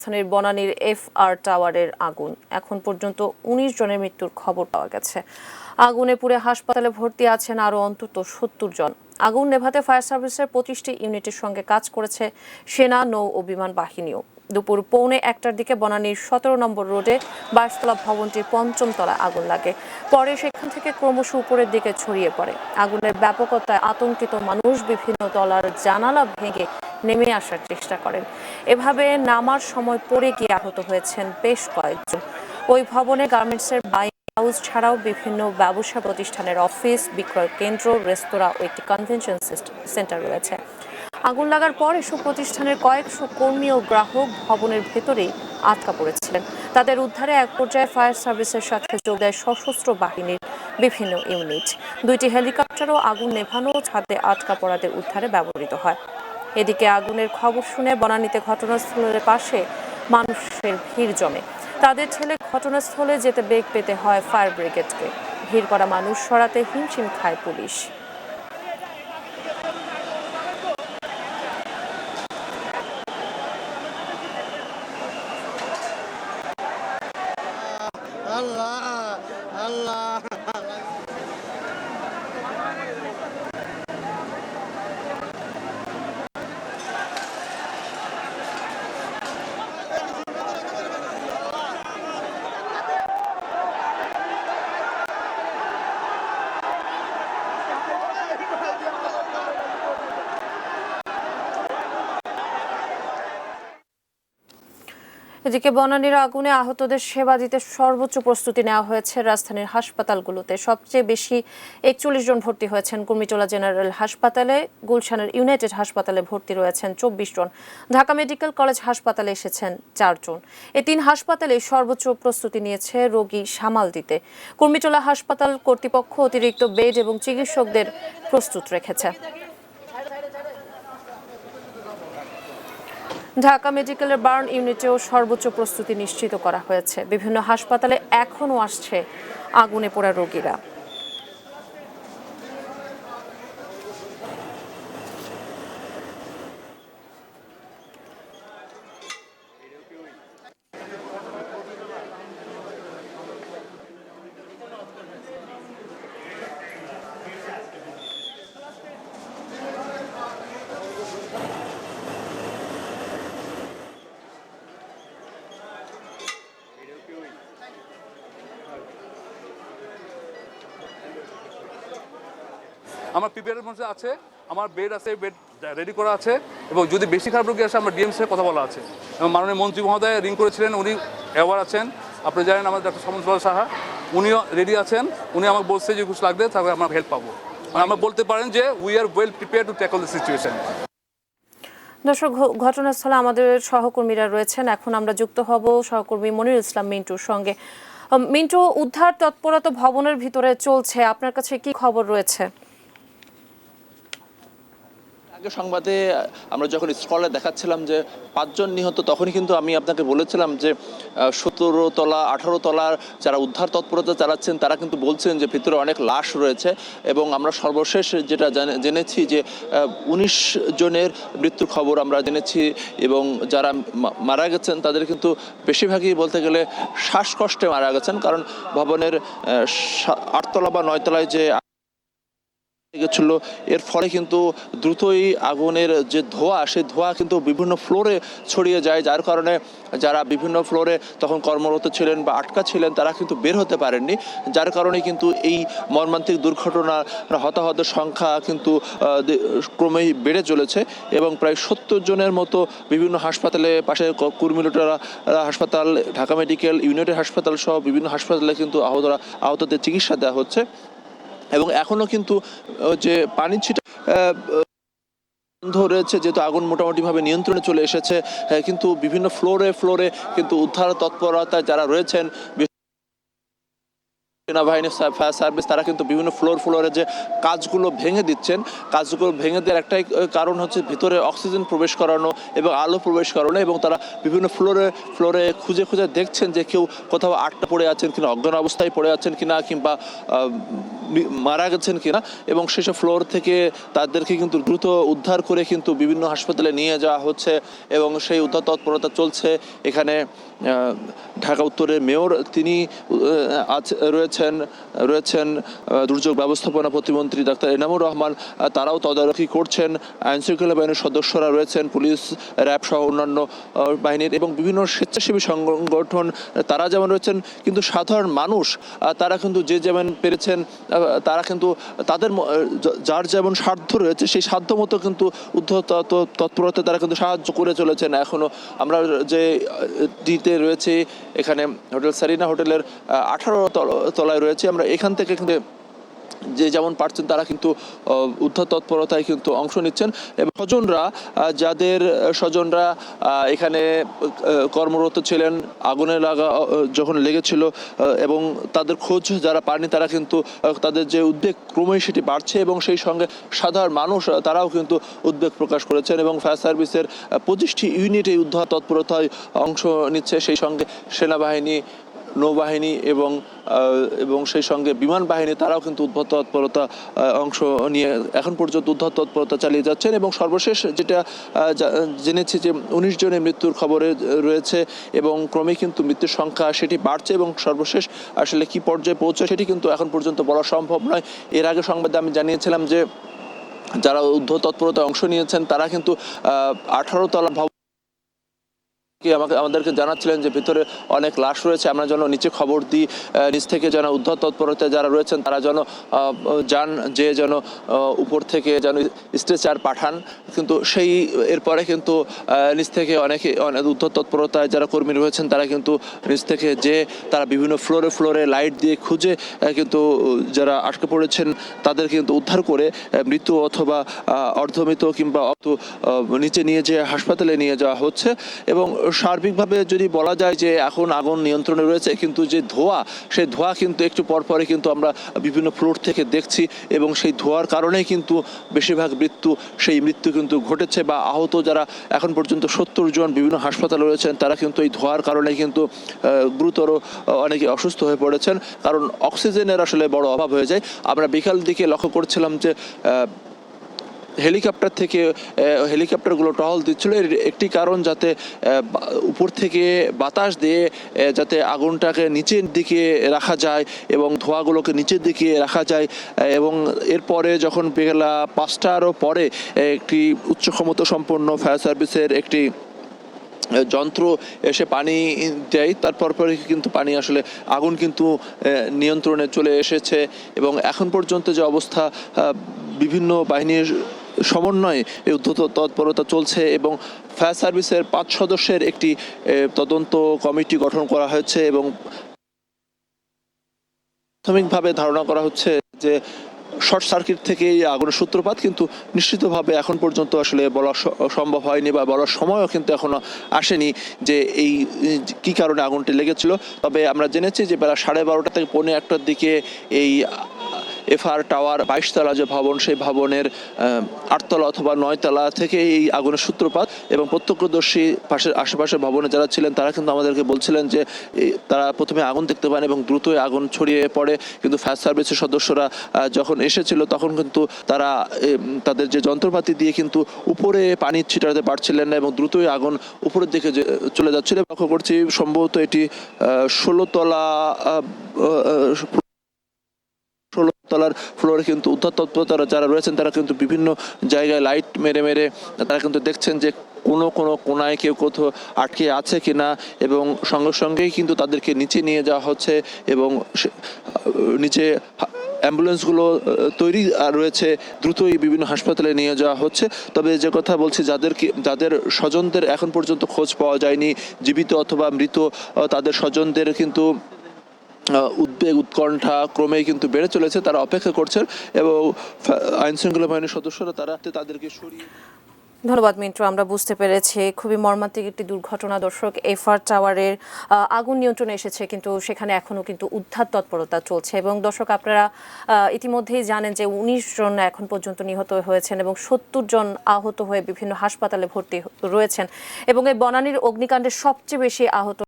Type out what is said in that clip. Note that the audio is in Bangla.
রাজধানীর বনানীর FR টাওয়ারের আগুন। এখন পর্যন্ত ১৯ জনের মৃত্যুর খবর পাওয়া গেছে। আগুনে পুড়ে হাসপাতালে ভর্তি আছেন আরও অন্তত ৭০ জন। আগুন নেভাতে ফায়ার সার্ভিসের ২৫টি ইউনিটের সঙ্গে কাজ করেছে সেনা, নৌ ও বিমান বাহিনীও। দুপুর ১:১টার দিকে বনানীর ১৭ নম্বর রোডে ২২ তলা ভবনটির ৫ম তলায় আগুন লাগে। পরে সেখান থেকে ক্রমশ উপরের দিকে ছড়িয়ে পড়ে। আগুনের ব্যাপকতায় আতঙ্কিত মানুষ বিভিন্ন তলার জানালা ভেঙে নেমে আসার চেষ্টা করেন। এভাবে নামার সময় পড়ে গিয়ে আহত হয়েছেন বেশ কয়েকজন। ওই ভবনে গার্মেন্টসের হাউস ছাড়াও বিভিন্ন ব্যবসা প্রতিষ্ঠানের অফিস, বিক্রয় কেন্দ্র, রেস্তোরাঁ ও একটি কনভেনশন সেন্টার রয়েছে। আগুন লাগার পর এসব প্রতিষ্ঠানের কয়েকশো কর্মী ও গ্রাহক ভবনের ভেতরেই আটকা পড়েছিলেন। তাদের উদ্ধারে এক পর্যায়ে ফায়ার সার্ভিসের সাথে যোগ দেয় সশস্ত্র বাহিনীর বিভিন্ন ইউনিট। 2টি হেলিকপ্টারও আগুন নেভানো ও ছাদে আটকা পড়াদের উদ্ধারে ব্যবহৃত হয়। এদিকে আগুনের খবর শুনে বনানীতে ঘটনাস্থলের পাশে মানুষের ভিড় জমে। তাদের ঠেলে ঘটনাস্থলে যেতে বেগ পেতে হয় ফায়ার ব্রিগেডকে। ভিড় করা মানুষ সরাতে হিমশিম খায় পুলিশ। এদিকে বনানীর আগুনে আহতদের সেবা দিতে সর্বোচ্চ প্রস্তুতি নেওয়া হয়েছে রাজধানীর হাসপাতালগুলোতে। সবচেয়ে বেশি ৪১ জন ভর্তি হয়েছেন কুর্মিটোলা জেনারেল হাসপাতালে। গুলশানের ইউনাইটেড হাসপাতালে ভর্তি রয়েছেন ২৪ জন। ঢাকা মেডিকেল কলেজ হাসপাতালে এসেছেন ৪ জন। এই ৩ হাসপাতালে সর্বোচ্চ প্রস্তুতি নিয়েছে রোগী সামাল দিতে। কুর্মিটোলা হাসপাতাল কর্তৃপক্ষ অতিরিক্ত বেড এবং চিকিৎসকদের প্রস্তুত রেখেছে। ঢাকা মেডিকেলের বার্ন ইউনিটেও সর্বোচ্চ প্রস্তুতি নিশ্চিত করা হয়েছে। বিভিন্ন হাসপাতালে এখনও আসছে আগুনে পোড়া রোগীরা। আমার প্রিপেয়ারের মধ্যে আছে, আমার বেড আছে, বেড রেডি করা আছে, এবং যদি বেশি খারাপ রোগী আসে আমরা ডিএমসি কথা বলা আছে। এবং মাননীয় মন্ত্রী মহোদয় রিং করেছিলেন, উনি অ্যাওয়ার আছেন। আপনি জানেন আমাদের ডক্টর সমন সাহা, উনিও রেডি আছেন। উনি আমাকে বলছে যে কিছু লাগবে তাহলে আমরা হেল্প পাবো। আমরা বলতে পারেন যে we are well prepare to tackle the situation. দর্শক, ঘটনাস্থলে আমাদের সহকর্মীরা রয়েছেন। এখন আমরা যুক্ত হব সহকর্মী মনির ইসলাম মিন্টুর সঙ্গে। মিন্টু, উদ্ধার তৎপরতা ভবনের ভিতরে চলছে, আপনার কাছে কি খবর রয়েছে? সংবাদে আমরা যখন স্ক্রলে দেখাচ্ছিলাম যে 5 জন নিহত, তখনই কিন্তু আমি আপনাকে বলেছিলাম যে 17 তলা 18 তলার যারা উদ্ধার তৎপরতা চালাচ্ছেন তারা কিন্তু বলছেন যে ভিতরে অনেক লাশ রয়েছে। এবং আমরা সর্বশেষ যেটা জেনেছি যে 19 জনের মৃত্যুর খবর আমরা জেনেছি, এবং যারা মারা গেছেন তাদের কিন্তু বেশিরভাগই বলতে গেলে শ্বাসকষ্টে মারা গেছেন, কারণ ভবনের 8 তলা বা 9 তলায় যে গেছিল, এর ফলে কিন্তু দ্রুতই আগুনের যে ধোঁয়া, সেই ধোঁয়া কিন্তু বিভিন্ন ফ্লোরে ছড়িয়ে যায়, যার কারণে যারা বিভিন্ন ফ্লোরে তখন কর্মরত ছিলেন বা আটকা ছিলেন তারা কিন্তু বের হতে পারেননি, যার কারণে কিন্তু এই মর্মান্তিক দুর্ঘটনা হতাহতের সংখ্যা কিন্তু ক্রমেই বেড়ে চলেছে। এবং প্রায় 70 জনের মতো বিভিন্ন হাসপাতালে, পাশে কুর্মিটোলা হাসপাতাল, ঢাকা মেডিকেল, ইউনাইটেড হাসপাতাল সহ বিভিন্ন হাসপাতালে কিন্তু আহতদের চিকিৎসা দেওয়া হচ্ছে। এবং এখনো কিন্তু যে পানি ছিটা বন্ধ রয়েছে, যেহেতু আগুন মোটামুটিভাবে নিয়ন্ত্রণে চলে এসেছে, কিন্তু বিভিন্ন ফ্লোরে কিন্তু উদ্ধার তৎপরতায় যারা রয়েছেন সেনাবাহিনী, ফায়ার সার্ভিস, তারা কিন্তু বিভিন্ন ফ্লোরে যে কাজগুলো ভেঙে দিচ্ছেন, কাজগুলো ভেঙে দেওয়ার একটাই কারণ হচ্ছে ভিতরে অক্সিজেন প্রবেশ করানো এবং আলো প্রবেশ করানো। এবং তারা বিভিন্ন ফ্লোরে খুঁজে দেখছেন যে কেউ কোথাও আটটা পড়ে আছেন কিনা, অজ্ঞান অবস্থায় পড়ে আছেন কিনা, কিংবা মারা গেছেন কিনা, এবং সেসব ফ্লোর থেকে তাদেরকে কিন্তু দ্রুত উদ্ধার করে কিন্তু বিভিন্ন হাসপাতালে নিয়ে যাওয়া হচ্ছে এবং সেই উদ্ধার তৎপরতা চলছে। এখানে ঢাকা উত্তরের মেয়র তিনি রয়েছেন দুর্যোগ ব্যবস্থাপনা প্রতিমন্ত্রী ডাক্তার এনামুর রহমান, তারাও তদারকি করছেন। আইনশৃঙ্খলা বাহিনীর সদস্যরা রয়েছেন, পুলিশ, র্যাব সহ অন্যান্য বাহিনীর এবং বিভিন্ন স্বেচ্ছাসেবী সংগঠন তারা যেমন রয়েছেন, কিন্তু সাধারণ মানুষ তারা কিন্তু যে যেমন পেরেছেন তারা কিন্তু তাদের যার যেমন সাধ্য রয়েছে সেই সাধ্য মতো কিন্তু উদ্ধার তৎপরতা তারা কিন্তু সাহায্য করে চলেছেন। এখনো আমরা যে ডিতে রয়েছে এখানে হোটেল সারিনা হোটেলের 18 তলায় রয়েছে, আমরা এখান থেকে কিন্তু যে যেমন পারছেন তারা কিন্তু উদ্ধার তৎপরতায় কিন্তু অংশ নিচ্ছেন এবং যাদের স্বজনরা এখানে কর্মরত ছিলেন, আগুনে যখন লেগেছিল এবং তাদের খোঁজ যারা পাননি তারা কিন্তু তাদের যে উদ্বেগ ক্রমেই সেটি বাড়ছে এবং সেই সঙ্গে সাধারণ মানুষ তারাও কিন্তু উদ্বেগ প্রকাশ করেছেন এবং ফায়ার সার্ভিসের 25টি ইউনিট এই উদ্ধার তৎপরতায় অংশ নিচ্ছে। সেই সঙ্গে সেনাবাহিনী, নৌবাহিনী এবং সেই সঙ্গে বিমান বাহিনী তারাও কিন্তু উদ্ধার তৎপরতা অংশ নিয়ে এখন পর্যন্ত উদ্ধার তৎপরতা চালিয়ে যাচ্ছেন এবং সর্বশেষ যেটা জেনেছি যে 19 জনের মৃত্যুর খবরে রয়েছে এবং ক্রমেই কিন্তু মৃত্যুর সংখ্যা সেটি বাড়ছে এবং সর্বশেষ আসলে কি পর্যায়ে পৌঁছে সেটি কিন্তু এখন পর্যন্ত বলা সম্ভব নয়। এর আগে সংবাদে আমি জানিয়েছিলাম যে যারা উদ্ধার তৎপরতায় অংশ নিয়েছেন তারা কিন্তু 18 তলা আমাদেরকে জানাচ্ছিলেন যে ভিতরে অনেক লাশ রয়েছে, আমরা যেন নিচে খবর দিই, নিচ থেকে যেন উদ্ধার তৎপরতায় যারা রয়েছেন তারা যেন যেন উপর থেকে যেন স্ট্রেচার পাঠান। কিন্তু সেই এরপরে কিন্তু নিচ থেকে অনেক উদ্ধার তৎপরতায় যারা কর্মী রয়েছেন তারা কিন্তু নিচ থেকে তারা বিভিন্ন ফ্লোরে লাইট দিয়ে খুঁজে কিন্তু যারা আটকে পড়েছেন তাদের কিন্তু উদ্ধার করে মৃত অথবা অর্ধমৃত কিংবা নিচে নিয়ে যেয়ে হাসপাতালে নিয়ে যাওয়া হচ্ছে। এবং সার্বিকভাবে যদি বলা যায় যে এখন আগুন নিয়ন্ত্রণে রয়েছে, কিন্তু যে সেই ধোঁয়া কিন্তু একটু পরে কিন্তু আমরা বিভিন্ন ফ্লোর থেকে দেখছি এবং সেই ধোঁয়ার কারণেই কিন্তু বেশিরভাগ মৃত্যু কিন্তু ঘটেছে বা আহত যারা এখন পর্যন্ত 70 জন বিভিন্ন হাসপাতালে রয়েছেন তারা কিন্তু এই ধোঁয়ার কারণে কিন্তু গুরুতর অনেকে অসুস্থ হয়ে পড়েছেন, কারণ অক্সিজেনের আসলে বড় অভাব হয়ে যায়। আমরা বিকাল দিকে লক্ষ্য করছিলাম যে হেলিকপ্টারগুলো টহল দিচ্ছিল, এর একটি কারণ যাতে উপর থেকে বাতাস দিয়ে যাতে আগুনটাকে নিচের দিকে রাখা যায় এবং ধোঁয়াগুলোকে নিচের দিকে রাখা যায়। এবং এরপরে যখন বেলা 5টারও পরে একটি উচ্চ ক্ষমতা সম্পন্ন ফায়ার সার্ভিসের একটি যন্ত্র এসে পানি দেয়, তারপর কিন্তু পানি আসলে আগুন কিন্তু নিয়ন্ত্রণে চলে এসেছে এবং এখন পর্যন্ত যে অবস্থা বিভিন্ন বাহিনীর সমন্বয়ে এই উদ্ধার তৎপরতা চলছে এবং ফায়ার সার্ভিসের 5 সদস্যের একটি তদন্ত কমিটি গঠন করা হয়েছে এবং প্রাথমিকভাবে ধারণা করা হচ্ছে যে শর্ট সার্কিট থেকে এই আগুনের সূত্রপাত, কিন্তু নিশ্চিতভাবে এখন পর্যন্ত আসলে বলা সম্ভব হয়নি বা বলার সময়ও কিন্তু এখনো আসেনি যে এই কি কারণে আগুনটি লেগেছিল। তবে আমরা জেনেছি যে বেলা 12:30 থেকে 1:45টার দিকে এই FR টাওয়ার 22 তলা যে ভবন, সেই ভবনের 8 তলা অথবা 9 তলা থেকে এই আগুনের সূত্রপাত এবং প্রত্যক্ষদর্শী আশেপাশের ভবনে যারা ছিলেন তারা কিন্তু আমাদেরকে বলছিলেন যে তারা প্রথমে আগুন দেখতে পান এবং দ্রুতই আগুন ছড়িয়ে পড়ে, কিন্তু ফায়ার সার্ভিসের সদস্যরা যখন এসেছিল তখন কিন্তু তারা তাদের যে যন্ত্রপাতি দিয়ে কিন্তু উপরে পানি ছিটাতে পারছিলেন না এবং দ্রুতই আগুন উপরের দিকে চলে যাচ্ছিল। লক্ষ্য করছি সম্ভবত এটি 16 তলার ফ্লোরে কিন্তু উদ্ধার তৎপরতা যারা রয়েছেন তারা কিন্তু বিভিন্ন জায়গায় লাইট মেরে তারা কিন্তু দেখছেন যে কোনো কোনায় কেউ কোথাও আটকে আছে কিনা এবং সঙ্গেই কিন্তু তাদেরকে নিচে নিয়ে যাওয়া হচ্ছে এবং নিচে অ্যাম্বুলেন্সগুলো তৈরি রয়েছে, দ্রুতই বিভিন্ন হাসপাতালে নিয়ে যাওয়া হচ্ছে। তবে যে কথা বলছি, যাদের স্বজনদের এখন পর্যন্ত খোঁজ পাওয়া যায়নি, জীবিত অথবা মৃত, তাদের স্বজনদের কিন্তু উদ্বেগ উৎকণ্ঠা ক্রমেই কিন্তু বেড়ে চলেছে, তারা অপেক্ষা করছেন এবং আইন শৃঙ্খলা বাহিনীর সদস্যরা তাদেরকে সরিয়ে। ধন্যবাদ মিন্টু, আমরা বুঝতে পেরেছি খুবই মর্মান্তিক একটি দুর্ঘটনা। দর্শক, FR টাওয়ারের আগুন নিয়ন্ত্রণে এসেছে কিন্তু সেখানে এখনো কিন্তু উদ্ধার তৎপরতা চলছে এবং দর্শক আপনারা ইতিমধ্যেই জানেন যে 19 জন এখন পর্যন্ত নিহত হয়েছেন এবং 70 জন আহত হয়ে বিভিন্ন হাসপাতালে ভর্তি রয়েছেন এবং এই বনানীর অগ্নিকাণ্ডে সবচেয়ে বেশি আহত